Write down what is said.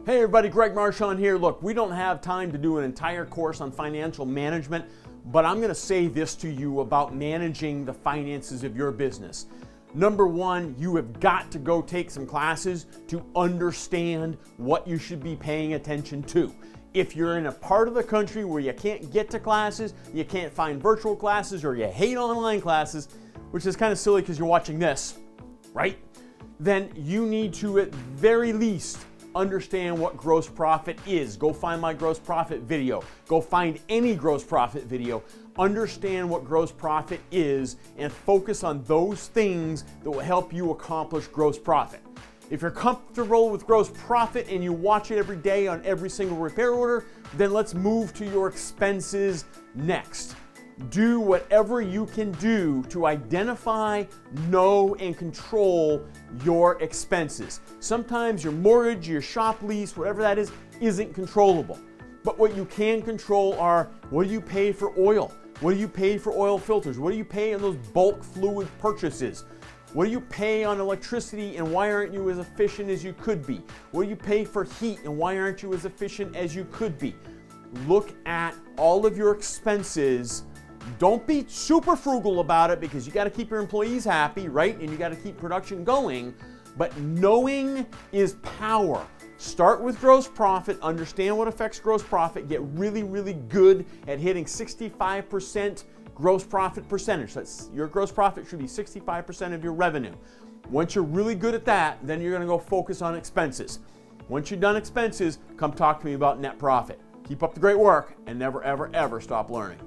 Hey everybody, Greg Marchand here. Look, we don't have time to do an entire course on financial management, but I'm going to say this to you about managing the finances of your business. Number one, you have got to go take some classes to understand what you should be paying attention to. If you're in a part of the country where you can't get to classes, you can't find virtual classes, or you hate online classes, which is kind of silly because you're watching this, right? Then you need to at very least understand what gross profit is. Go find my gross profit video. Go find any gross profit video. Understand what gross profit is and focus on those things that will help you accomplish gross profit. If you're comfortable with gross profit and you watch it every day on every single repair order, then let's move to your expenses next. Do whatever you can do to identify, know, and control your expenses. Sometimes your mortgage, your shop lease, whatever that is, isn't controllable. But what you can control are, what do you pay for oil? What do you pay for oil filters? What do you pay on those bulk fluid purchases? What do you pay on electricity, and why aren't you as efficient as you could be? What do you pay for heat, and why aren't you as efficient as you could be? Look at all of your expenses. Don't be super frugal about it because you got to keep your employees happy, right? And you got to keep production going. But knowing is power. Start with gross profit, understand what affects gross profit, get really, really good at hitting 65% gross profit percentage. That's your gross profit should be 65% of your revenue. Once you're really good at that, then you're going to go focus on expenses. Once you've done expenses, come talk to me about net profit. Keep up the great work and never, ever, ever stop learning.